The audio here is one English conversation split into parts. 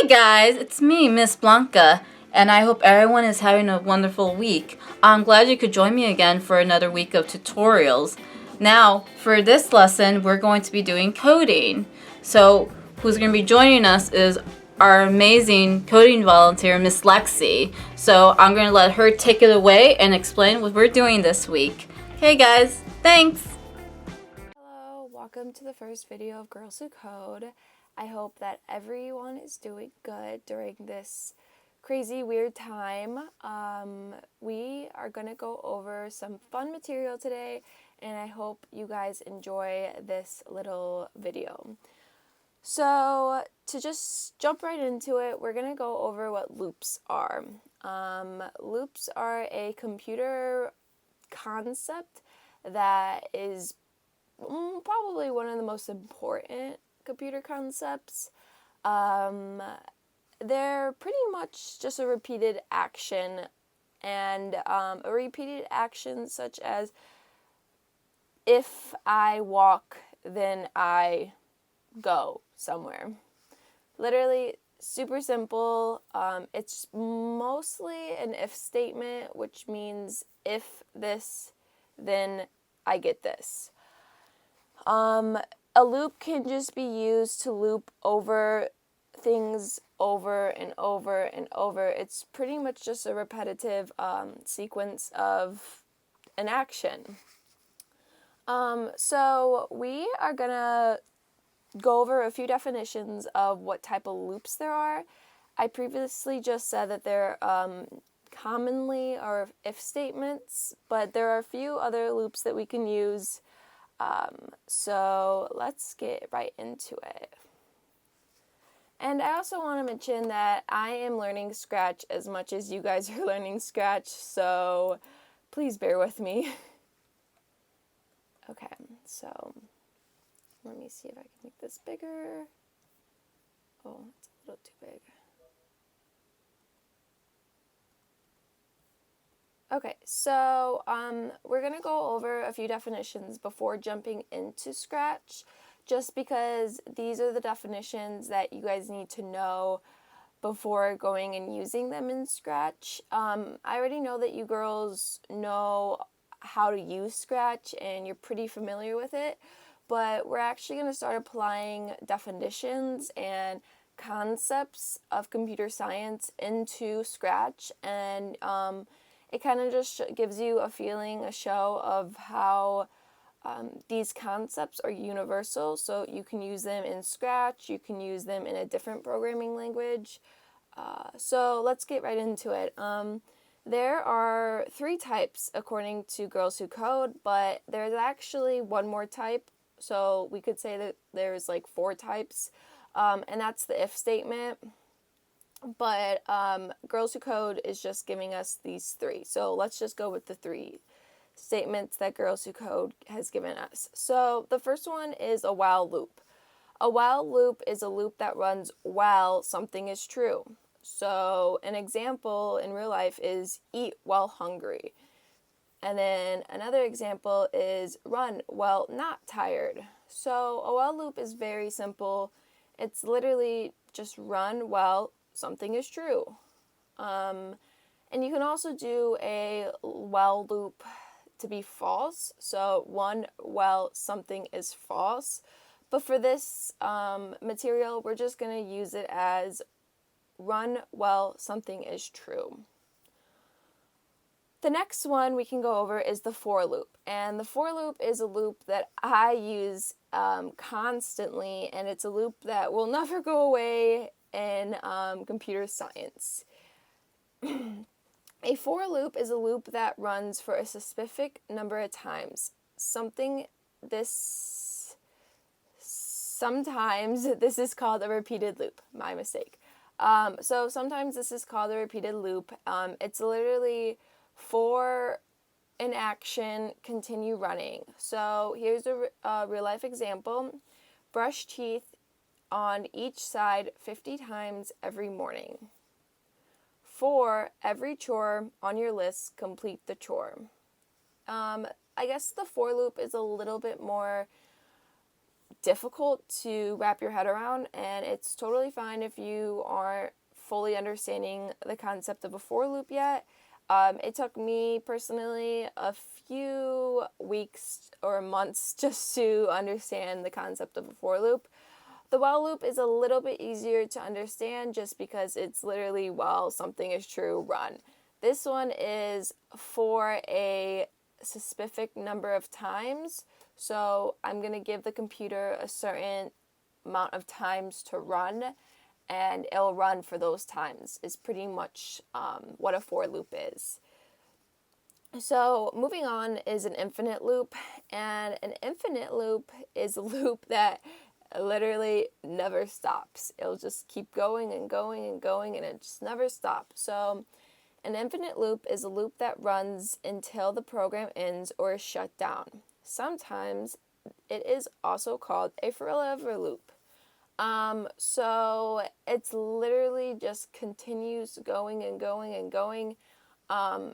Hey guys, it's me, Miss Blanca, and I hope everyone is having a wonderful week. I'm glad you could join me again for another week of tutorials. Now, for this lesson, we're going to be doing coding. So, who's going to be joining us is our amazing coding volunteer, Miss Lexi. So, I'm going to let her take it away and explain what we're doing this week. Okay guys, thanks! Hello, welcome to the first video of Girls Who Code. I hope that everyone is doing good during this crazy, weird time. We are going to go over some fun material today, and I hope you guys enjoy this little video. So, to just jump right into it, we're going to go over what loops are. Loops are a computer concept that is probably one of the most important computer concepts. They're pretty much just a repeated action, and a repeated action such as if I walk, then I go somewhere. Literally super simple. It's mostly an if statement, which means if this, then I get this. A loop can just be used to loop over things over and over and over. It's pretty much just a repetitive sequence of an action. So we are going to go over a few definitions of what type of loops there are. I previously just said that there commonly are if statements, but there are a few other loops that we can use. So let's get right into it. And I also want to mention that I am learning Scratch as much as you guys are learning Scratch, so please bear with me. Okay, so let me see if I can make this bigger. Oh, it's a little too big. Okay, so we're going to go over a few definitions before jumping into Scratch, just because these are the definitions that you guys need to know before going and using them in Scratch. I already know that you girls know how to use Scratch and you're pretty familiar with it, but we're actually going to start applying definitions and concepts of computer science into Scratch, and it kind of just gives you a feeling, a show of how these concepts are universal, so you can use them in Scratch, you can use them in a different programming language. So let's get right into it. There are 3 types according to Girls Who Code, but there's actually one more type, so we could say that there's like 4 types, and that's the if statement. But Girls Who Code is just giving us these 3. So let's just go with the 3 statements that Girls Who Code has given us. So the first one is a while loop. A while loop is a loop that runs while something is true. So an example in real life is eat while hungry. And then another example is run while not tired. So a while loop is very simple. It's literally just run while something is true. And you can also do a while loop to be false. So run while something is false. But for this material, we're just going to use it as run while something is true. The next one we can go over is the for loop. And the for loop is a loop that I use constantly, and it's a loop that will never go away in computer science. A for loop is a loop that runs for a specific number of times. Sometimes this is called a repeated loop. My mistake. So sometimes this is called a repeated loop. It's literally for an action, continue running. So here's a real life example. Brush teeth on each side 50 times every morning. For every chore on your list, complete the chore. I guess the for loop is a little bit more difficult to wrap your head around, and it's totally fine if you aren't fully understanding the concept of a for loop yet. It took me personally a few weeks or months just to understand the concept of a for loop. The while loop is a little bit easier to understand just because it's literally while something is true, run. This one is for a specific number of times. So I'm going to give the computer a certain amount of times to run, and it'll run for those times is pretty much what a for loop is. So moving on is an infinite loop, and an infinite loop is a loop that literally never stops. It'll just keep going and going and going, and it just never stops. So an infinite loop is a loop that runs until the program ends or is shut down. Sometimes it is also called a forever loop. So it's literally just continues going and going and going. I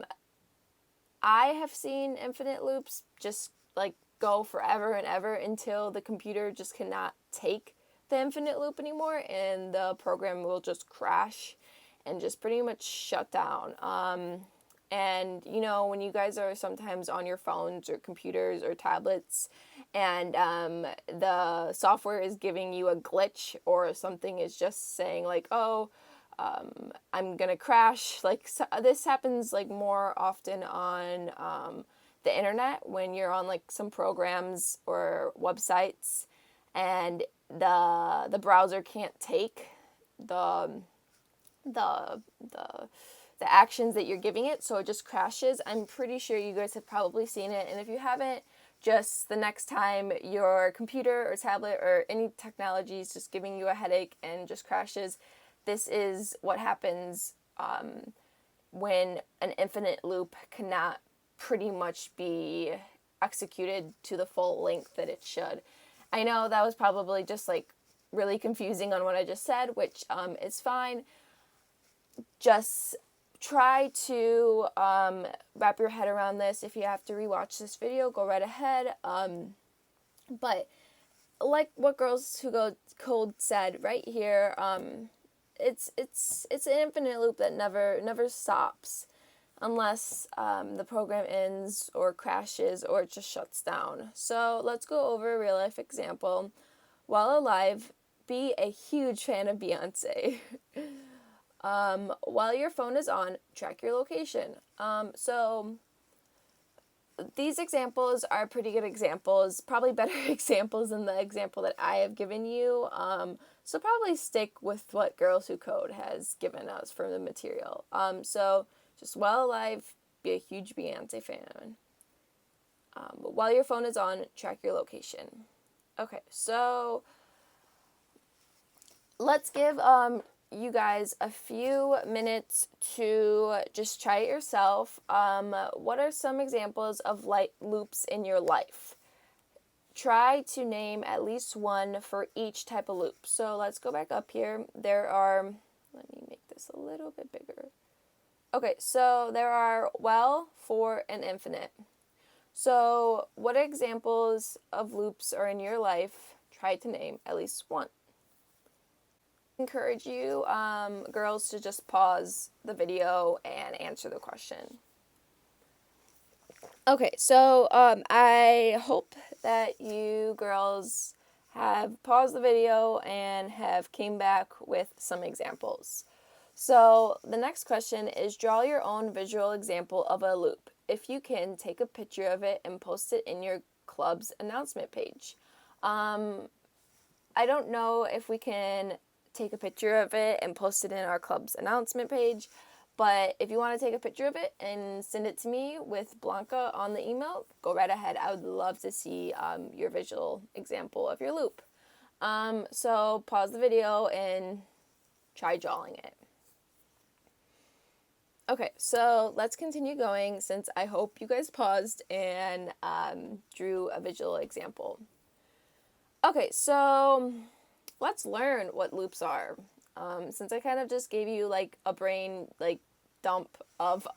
have seen infinite loops just like go forever and ever until the computer just cannot take the infinite loop anymore, and the program will just crash and just pretty much shut down. And you know, when you guys are sometimes on your phones or computers or tablets, and the software is giving you a glitch, or something is just saying like, oh, I'm gonna crash. Like, so this happens like more often on the internet when you're on like some programs or websites, and the browser can't take the actions that you're giving it, so it just crashes. I'm pretty sure you guys have probably seen it, and if you haven't, just the next time your computer or tablet or any technology is just giving you a headache and just crashes, this is what happens when an infinite loop cannot pretty much be executed to the full length that it should. I know that was probably just like really confusing on what I just said, which is fine. Just try to wrap your head around this. If you have to rewatch this video, go right ahead. But like what Girls Who Go Cold said right here, it's an infinite loop that never stops unless the program ends or crashes or it just shuts down. So let's go over a real life example. While alive, be a huge fan of Beyonce. While your phone is on, track your location. So these examples are pretty good examples, probably better examples than the example that I have given you. So probably stick with what Girls Who Code has given us for the material. So just while alive, be a huge Beyonce fan. But while your phone is on, track your location. Okay, so let's give you guys a few minutes to just try it yourself. What are some examples of light loops in your life? Try to name at least one for each type of loop. So let's go back up here. There are, let me make this a little bit bigger. Okay, so there are while, for, and infinite. So what examples of loops are in your life? Try to name at least one. Encourage you girls to just pause the video and answer the question. Okay, so I hope that you girls have paused the video and have came back with some examples. So the next question is, draw your own visual example of a loop. If you can, take a picture of it and post it in your club's announcement page. I don't know if we can take a picture of it and post it in our club's announcement page, but if you want to take a picture of it and send it to me with Blanca on the email, go right ahead. I would love to see your visual example of your loop. So pause the video and try drawing it. Okay, so let's continue going since I hope you guys paused and drew a visual example. Okay, so let's learn what loops are. Since I kind of just gave you like a brain like dump of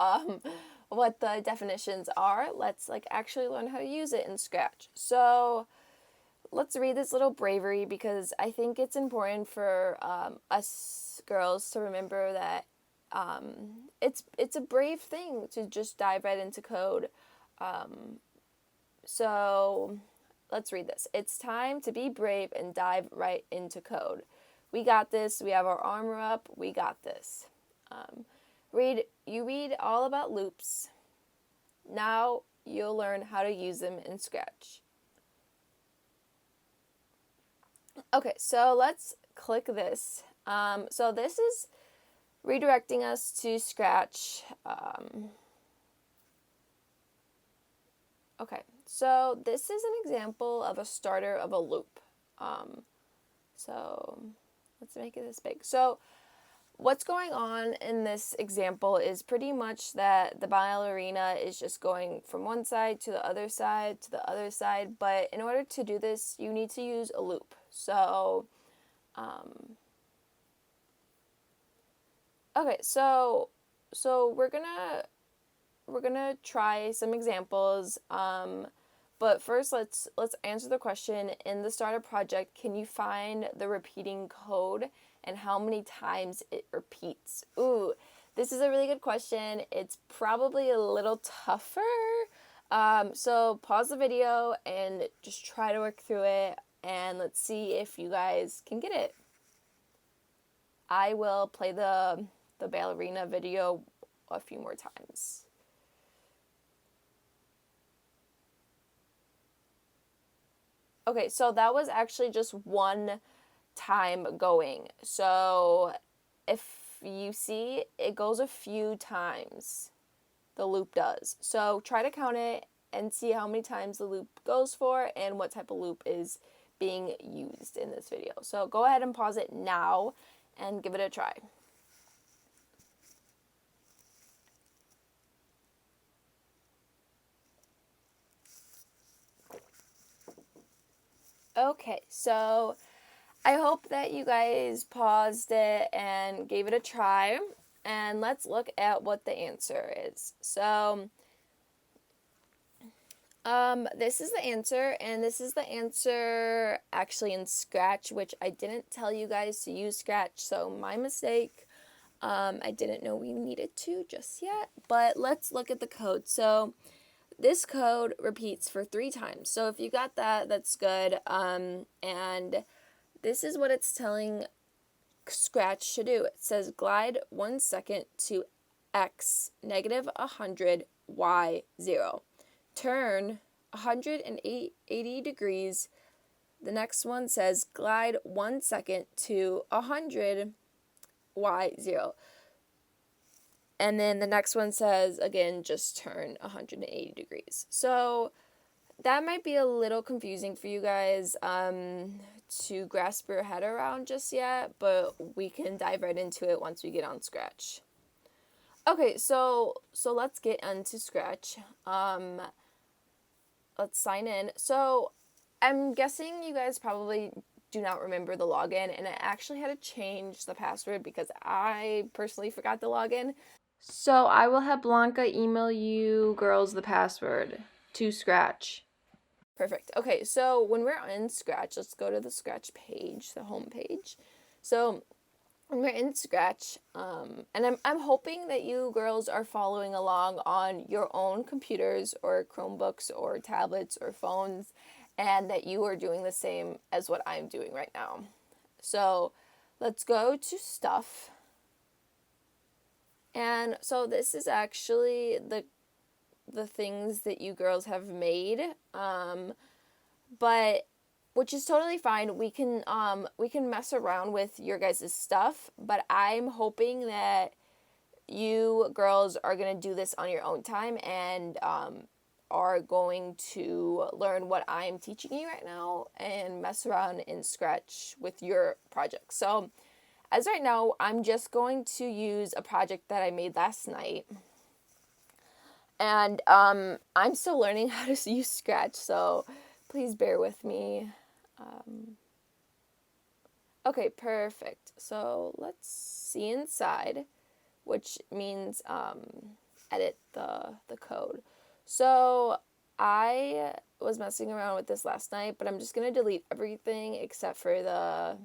what the definitions are, let's like actually learn how to use it in Scratch. So let's read this little bravery, because I think it's important for us girls to remember that it's a brave thing to just dive right into code. So let's read this. It's time to be brave and dive right into code. We got this. We have our armor up. We got this. You read all about loops. Now you'll learn how to use them in Scratch. Okay, so let's click this. So this is redirecting us to Scratch. Okay, so this is an example of a starter of a loop. So let's make it this big. So what's going on in this example is pretty much that the ballerina is just going from one side to the other side to the other side. But in order to do this, you need to use a loop. So, okay, so we're gonna try some examples. But first, let's answer the question. In the starter project, can you find the repeating code and how many times it repeats? Ooh, this is a really good question. It's probably a little tougher. So pause the video and just try to work through it, and let's see if you guys can get it. I will play the ballerina video a few more times. Okay, so that was actually just one time going. So if you see, it goes a few times. The loop does. So try to count it and see how many times the loop goes for and what type of loop is being used in this video. So go ahead and pause it now and give it a try. Okay, so I hope that you guys paused it and gave it a try, and let's look at what the answer is. So this is the answer, and this is the answer actually in Scratch, which I didn't tell you guys to use Scratch, so my mistake. I didn't know we needed to just yet, but let's look at the code. So this code repeats for 3 times. So if you got that, that's good. And this is what it's telling Scratch to do. It says glide 1 second to x -100 y 0. Turn 180 degrees. The next one says glide 1 second to 100 y 0. And then the next one says, again, just turn 180 degrees. So that might be a little confusing for you guys to grasp your head around just yet, but we can dive right into it once we get on Scratch. Okay, so let's get into Scratch. Let's sign in. So I'm guessing you guys probably do not remember the login, and I actually had to change the password because I personally forgot the login. So I will have Blanca email you girls the password to Scratch. Perfect. Okay, so when we're in Scratch, let's go to the Scratch page, the home page. So when we're in Scratch, and I'm hoping that you girls are following along on your own computers or Chromebooks or tablets or phones, and that you are doing the same as what I'm doing right now. So let's go to Stuff. And so this is actually the things that you girls have made, but which is totally fine. We can mess around with your guys' stuff, but I'm hoping that you girls are gonna do this on your own time and are going to learn what I'm teaching you right now and mess around in Scratch with your project. So as right now, I'm just going to use a project that I made last night. And I'm still learning how to use Scratch, so please bear with me. Okay, perfect. So let's see inside, which means edit the code. So I was messing around with this last night, but I'm just going to delete everything except for the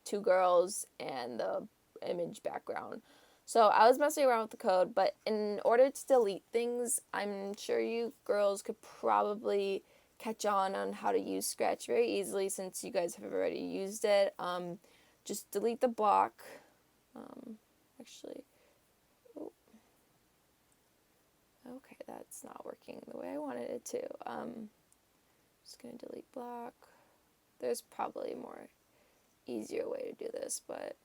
two girls and the image background. So I was messing around with the code, but in order to delete things, I'm sure you girls could probably catch on how to use Scratch very easily since you guys have already used it. Just delete the block. Actually, oh, okay, that's not working the way I wanted it to. Just gonna delete block. There's probably a more easier way to do this, but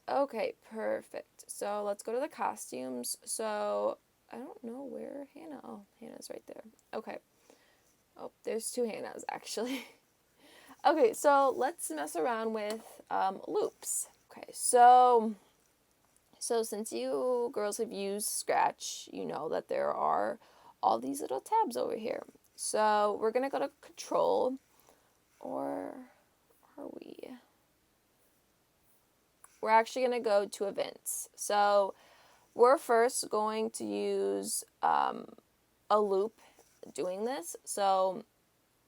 okay, perfect. So let's go to the costumes. So I don't know where Hannah. Oh, Hannah's right there. Okay. Oh, there's two Hannahs actually. Okay, so let's mess around with loops. Okay, so since you girls have used Scratch, you know that there are all these little tabs over here. So we're gonna go to Control, or are we? We're actually gonna go to Events. So we're first going to use a loop doing this. So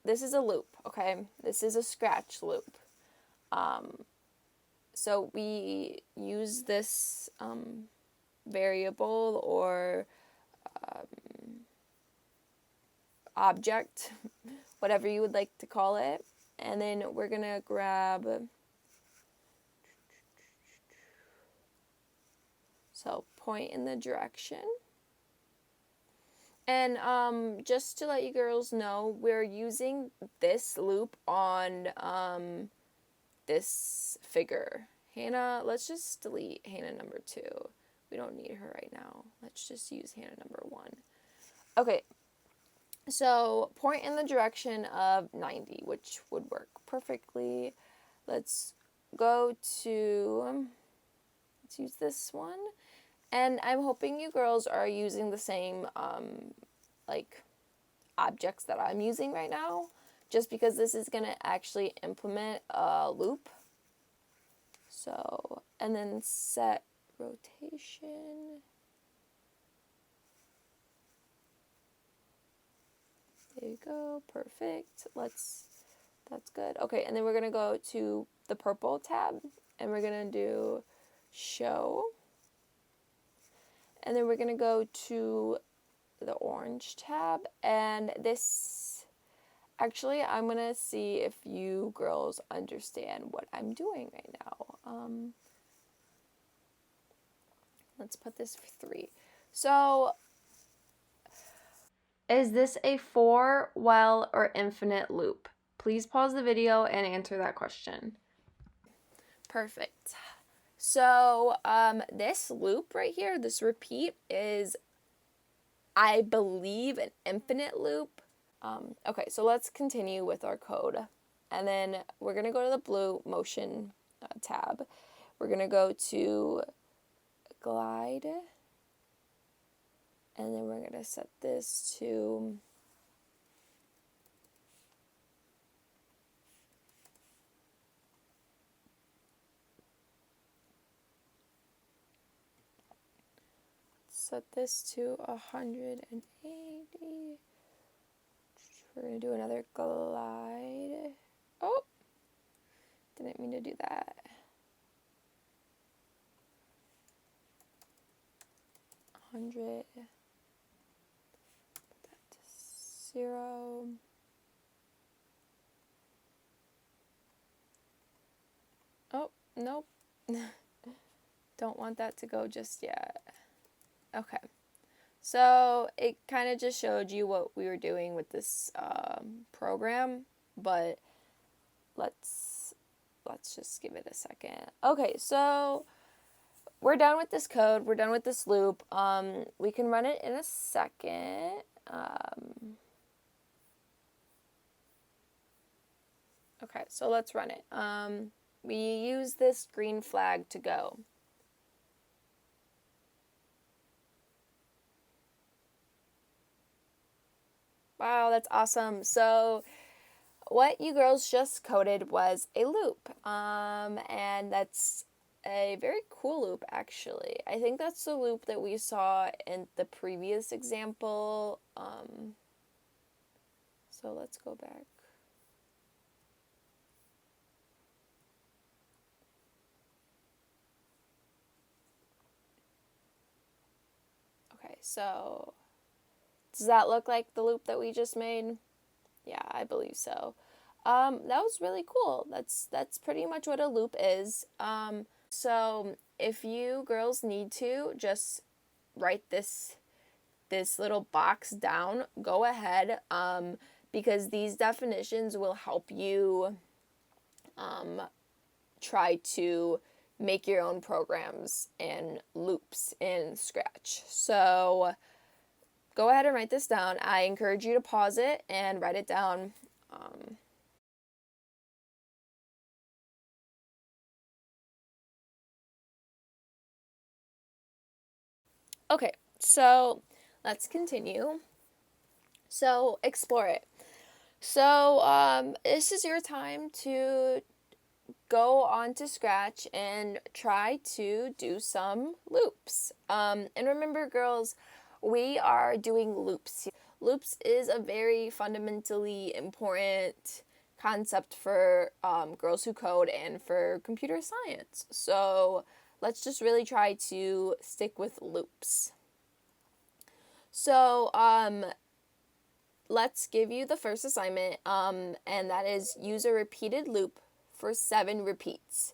this is a loop, okay? This is a Scratch loop. So we use this variable or object, whatever you would like to call it. And then we're going to grab, so point in the direction. And just to let you girls know, we're using this loop on this figure. Hannah, let's just delete Hannah number 2. We don't need her right now. Let's just use Hannah number 1. Okay, so point in the direction of 90, which would work perfectly. Let's go to, let's use this one. And I'm hoping you girls are using the same, like, objects that I'm using right now, just because this is going to actually implement a loop. So, and then set rotation. There you go, perfect. That's good. Okay, and then we're gonna go to the purple tab, and we're gonna do show. And then we're gonna go to the orange tab, and this, actually, I'm gonna see if you girls understand what I'm doing right now. Let's put this for 3. So, is this a for, while, or infinite loop? Please pause the video and answer that question. Perfect. So, this loop right here, this repeat, is, I believe, an infinite loop. Okay, so let's continue with our code. And then we're going to go to the blue motion tab. We're going to go to glide. And then we're going to set this to set this to 180. We're going to do another glide. Oh, didn't mean to do that. 100. Put that to 0. Oh, nope. Don't want that to go just yet. Okay. So it kind of just showed you what we were doing with this program, but let's just give it a second. Okay, so we're done with this code. We're done with this loop. We can run it in a second. Okay, so let's run it. We use this green flag to go. Wow, that's awesome. So what you girls just coded was a loop. And that's a very cool loop, actually. I think that's the loop that we saw in the previous example. So let's go back. Okay, so does that look like the loop that we just made? Yeah, I believe so. That was really cool. That's pretty much what a loop is. So if you girls need to just write this little box down, go ahead, because these definitions will help you try to make your own programs and loops in Scratch. So go ahead and write this down. I encourage you to pause it and write it down. Okay, so let's continue. So explore it. So this is your time to go onto Scratch and try to do some loops. And remember, girls, we are doing loops. Loops is a very fundamentally important concept for girls who code and for computer science. So let's just really try to stick with loops. So let's give you the first assignment, and that is use a repeated loop for 7 repeats.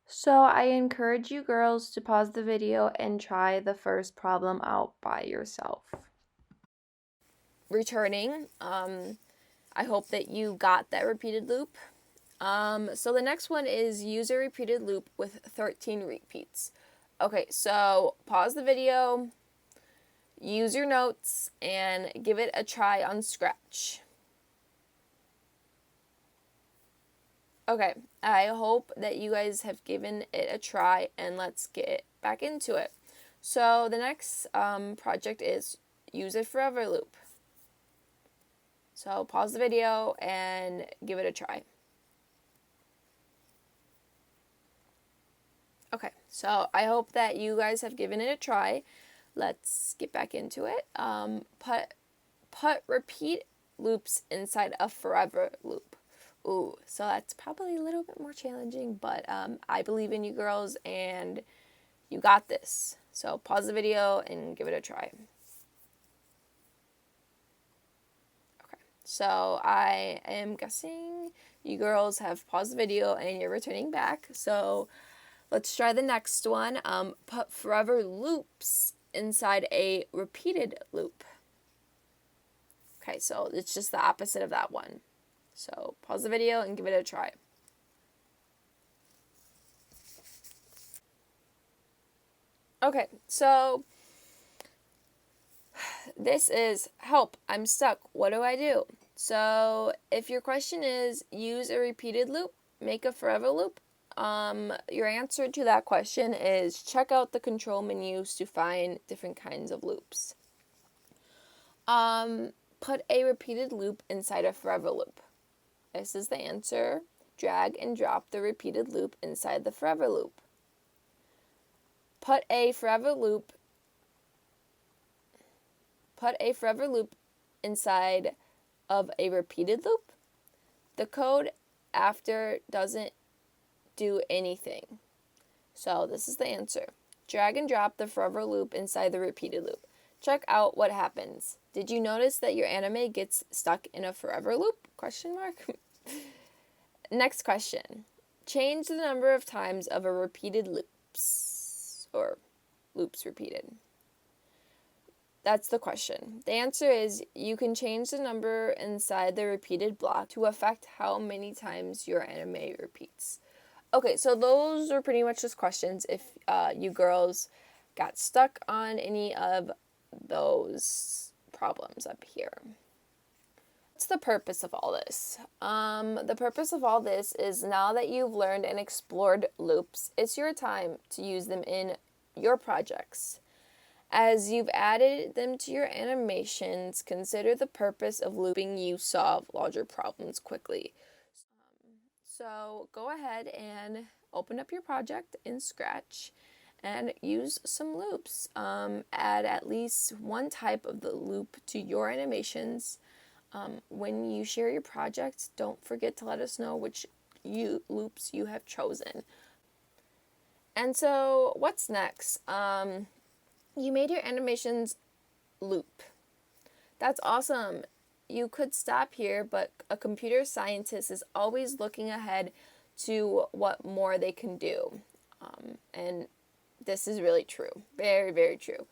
So I encourage you girls to pause the video and try the first problem out by yourself. Returning, I hope that you got that repeated loop. So the next one is use a repeated loop with 13 repeats. Okay, so pause the video, use your notes, and give it a try on Scratch. Okay, I hope that you guys have given it a try, and let's get back into it. So the next project is use a forever loop. So pause the video and give it a try. Okay, so I hope that you guys have given it a try. Let's get back into it. Put repeat loops inside a forever loop. Ooh, so that's probably a little bit more challenging, but I believe in you girls and you got this. So pause the video and give it a try. Okay, so I am guessing you girls have paused the video and you're returning back. So let's try the next one. Put forever loops inside a repeated loop. Okay, so it's just the opposite of that one. So pause the video and give it a try. Okay, so this is help, I'm stuck, what do I do? So if your question is use a repeated loop, make a forever loop, your answer to that question is check out the control menus to find different kinds of loops. Put a repeated loop inside a forever loop. This is the answer. Drag and drop the repeated loop inside the forever loop. Put a forever loop inside of a repeated loop. The code after doesn't do anything. So this is the answer. Drag and drop the forever loop inside the repeated loop. Check out what happens. Did you notice that your anime gets stuck in a forever loop? Question mark. Next question. Change the number of times of a repeated loops, or loops repeated. That's the question. The answer is you can change the number inside the repeated block to affect how many times your anime repeats. Okay, so those are pretty much just questions if you girls got stuck on any of those problems up here. What's the purpose of all this? The purpose of all this is now that you've learned and explored loops, it's your time to use them in your projects. As you've added them to your animations, consider the purpose of looping you solve larger problems quickly. So go ahead and open up your project in Scratch and use some loops. Add at least one type of the loop to your animations. When you share your project, don't forget to let us know which loops you have chosen. And so what's next? You made your animations loop. That's awesome. You could stop here, but a computer scientist is always looking ahead to what more they can do. And this is really true. Very, very true.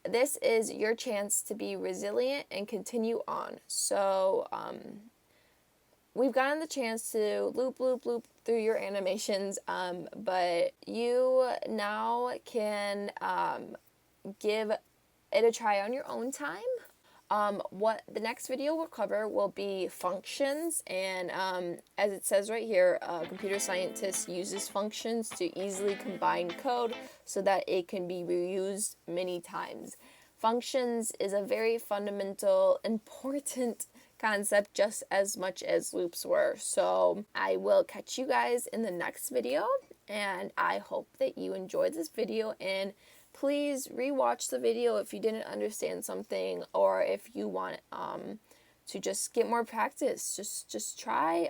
This is your chance to be resilient and continue on. So we've gotten the chance to loop, loop, loop through your animations, but you now can give it a try on your own time. What the next video will cover will be functions, and as it says right here, a computer scientist uses functions to easily combine code so that it can be reused many times. Functions is a very fundamental, important concept just as much as loops were. So I will catch you guys in the next video, and I hope that you enjoyed this video, and please rewatch the video if you didn't understand something, or if you want to just get more practice. Just try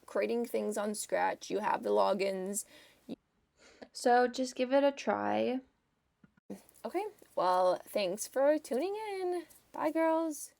creating things on Scratch. You have the logins. So just give it a try. Okay, well, thanks for tuning in. Bye, girls.